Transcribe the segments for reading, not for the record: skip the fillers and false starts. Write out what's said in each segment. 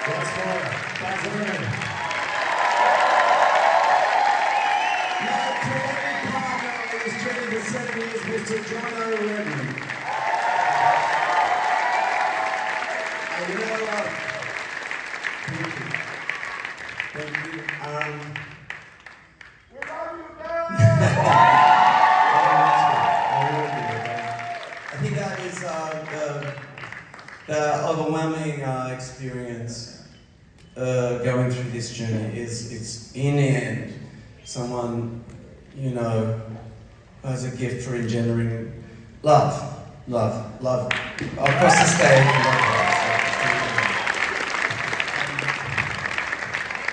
That's for Baz Luhrmann. My creative partner on this journey for 7 years, Mr. John O'Redden. And you know what? Thank you. I think that is the overwhelming experience going through this journey it's in the end someone, you know, has a gift for engendering love across the stage.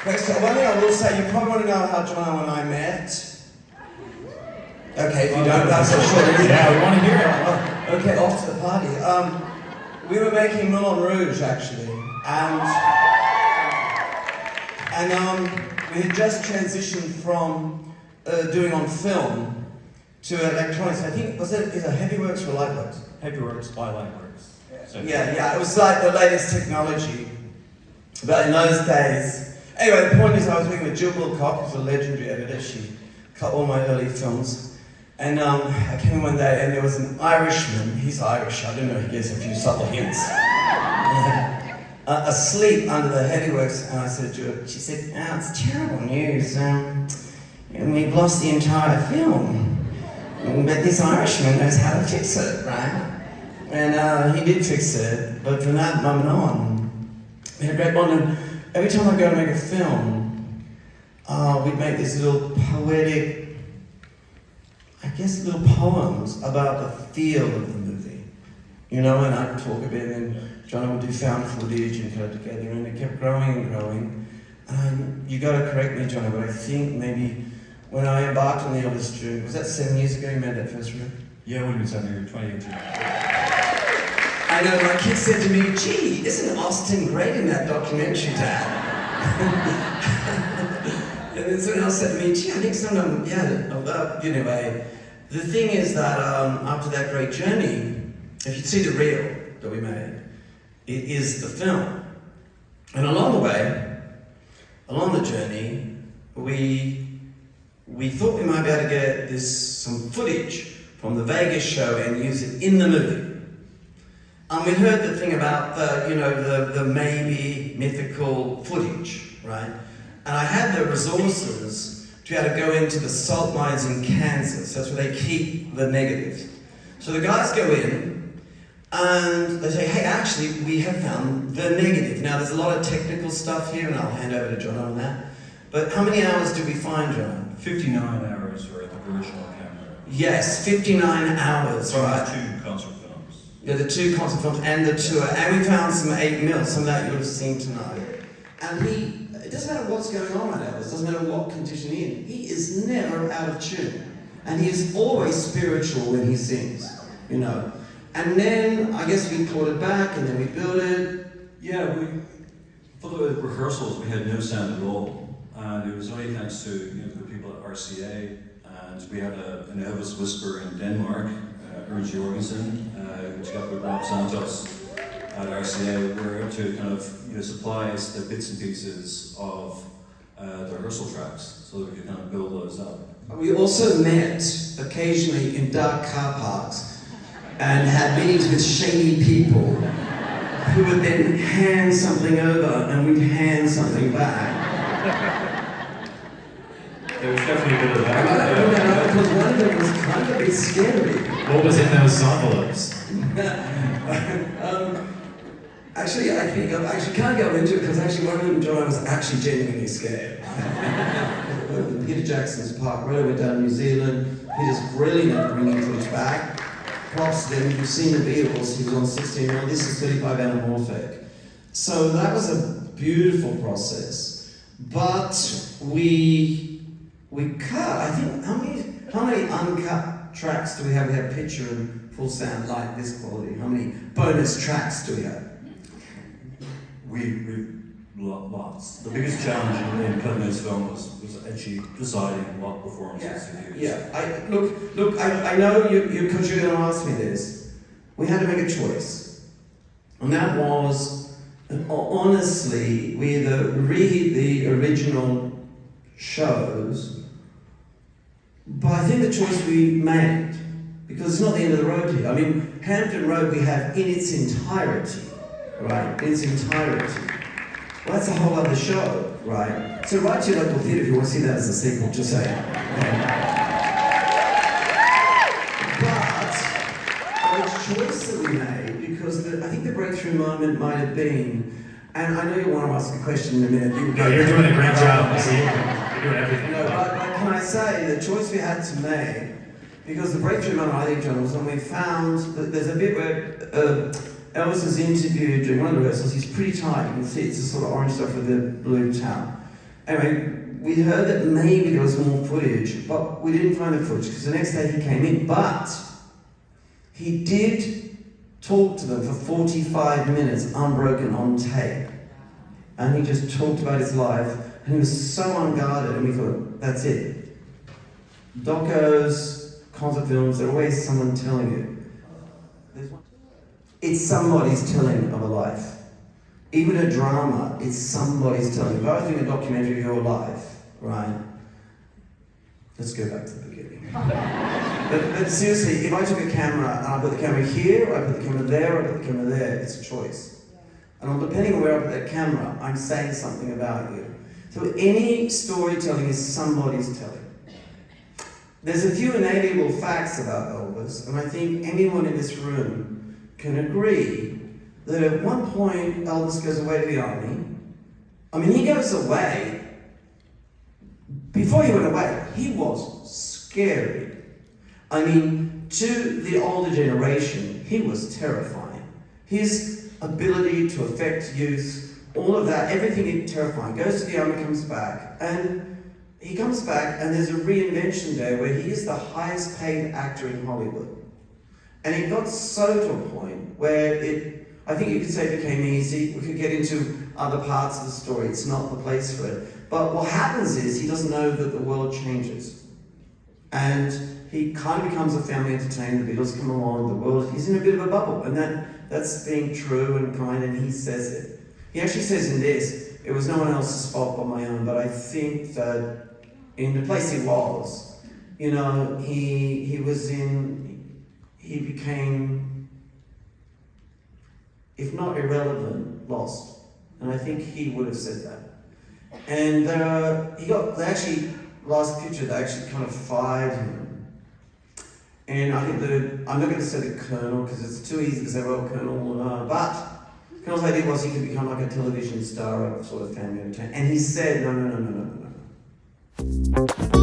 Question, one thing I will say, you probably want to know how John and I met. Okay, if you don't, that's a short reason. Yeah, we want to hear it. Okay, off to the party. We were making Moulin Rouge, actually, and we had just transitioned from doing on film to electronics. I think, is it Heavyworks or Lightworks? Heavyworks by Lightworks. So Yeah, it was like the latest technology. But in those days, anyway, the point is I was working with Jill Wilcock, who's a legendary editor. She cut all my early films. And I came in one day and there was an Irishman, he's Irish, I don't know, he gives a few subtle hints, asleep under the Heavyworks, and I said to her, she said, oh, it's terrible news, and we've lost the entire film, but this Irishman knows how to fix it, right? And he did fix it, but from that moment on, we had a great bond, and every time I go to make a film, we'd make these little poetic, I guess, little poems about the feel of the movie, you know, and I'd talk a bit, and John would do found footage and put it together, and it kept growing and growing. And you got to correct me, John, but I think maybe when I embarked on the Elvis journey, was that 7 years ago you made that first film? Yeah, it would have been 7 years, 2018. I know, my kid said to me, gee, isn't Austin great in that documentary, Dad? And then someone else said to me, gee, I think sometimes, anyway, the thing is that after that great journey, if you see the reel that we made, it is the film. And along the way, along the journey, we thought we might be able to get some footage from the Vegas show and use it in the movie. And we heard the thing about the maybe mythical footage, right? And I had the resources to be able to go into the salt mines in Kansas. That's where they keep the negatives. So the guys go in and they say, hey, actually, we have found the negative. Now, there's a lot of technical stuff here, and I'll hand over to John on that. But how many hours did we find, John? 59 hours for the original camera. Yes, 59 hours, right? From the 2 concert films. Yeah, the 2 concert films and the tour. And we found some 8mm, some of that you would have seen tonight. And it doesn't matter what's going on at Elvis, doesn't matter what condition he's in, he is never out of tune. And he is always spiritual when he sings, you know. And then, I guess we clawed it back, and then we built it. Yeah, for the rehearsals, we had no sound at all. And it was only thanks to the people at RCA, and we had an Elvis whisperer in Denmark, Ernst Jorgensen, who's got with Rob Santos at RCA. We were able to kind of supply us the bits and pieces of the rehearsal tracks so that we could kind of build those up. We also met occasionally in dark car parks and had meetings with shady people who would then hand something over and we'd hand something back. There was definitely a bit of that. Because one of them was kind of a bit scary. What was in those envelopes? Actually, I think I can't go into it because actually one of them, John, was actually genuinely scared. Peter Jackson's Park Road, went down to New Zealand. Peter's brilliant at bringing footage back. Props to them. If you've seen the Beatles, he was on 16. Well, this is 35 anamorphic. So that was a beautiful process. But we cut. I think how many uncut tracks do we have? We have picture and full sound like this quality. How many bonus tracks do we have? We lots. The biggest challenge in cutting this film was actually deciding what performances to use. Yeah. I know you because you're going to ask me this. We had to make a choice, and that was, honestly, we either read the original shows, but I think the choice we made, because it's not the end of the road here. I mean, Hampton Road we have in its entirety, right? In its entirety. Well, that's a whole other show, right? So write to your local theatre if you want to see that as a sequel, just saying. But the choice that we made, because I think the breakthrough moment might have been, and I know you want to ask a question in a minute. No, you're doing a great job. See, you're doing everything. No, but can I say, the choice we had to make, because the breakthrough moment, I think, John, was when we found that there's a bit where Elvis is interviewed during one of the rehearsals. He's pretty tight. You can see it's a sort of orange stuff with the blue towel. Anyway, we heard that maybe there was more footage, but we didn't find the footage because the next day he came in. But he did talk to them for 45 minutes, unbroken, on tape. And he just talked about his life, and he was so unguarded, and we thought, that's it. Docos, concert films, there's always someone telling you. It's somebody's telling of a life. Even a drama, it's somebody's telling. If I was doing a documentary of your life, right? Let's go back to the beginning. but seriously, if I took a camera and I put the camera here, or I put the camera there, or I put the camera there, it's a choice. And depending on where I put that camera, I'm saying something about you. So any storytelling is somebody's telling. There's a few inalienable facts about Elvis, and I think anyone in this room can agree that at one point Elvis goes away to the army. I mean, he goes away. Before he went away, he was scary. I mean, to the older generation, he was terrifying. His ability to affect youth, all of that, everything is terrifying. Goes to the army, comes back, and he comes back, and there's a reinvention there where he is the highest paid actor in Hollywood. And it got so to a point where I think you could say it became easy. We could get into other parts of the story. It's not the place for it. But what happens is he doesn't know that the world changes. And he kind of becomes a family entertainer. The Beatles come along, the world, he's in a bit of a bubble. And that's being true and kind, and he says it. He actually says in this, it was no one else's fault but my own, but I think that in the place he was, you know, he became, if not irrelevant, lost. And I think he would have said that. And last picture, they actually kind of fired him. And I think I'm not going to say the Colonel, because it's too easy to say, well, Colonel, but Colonel's idea was he could become like a television star of sort of family entertainment. And he said, no.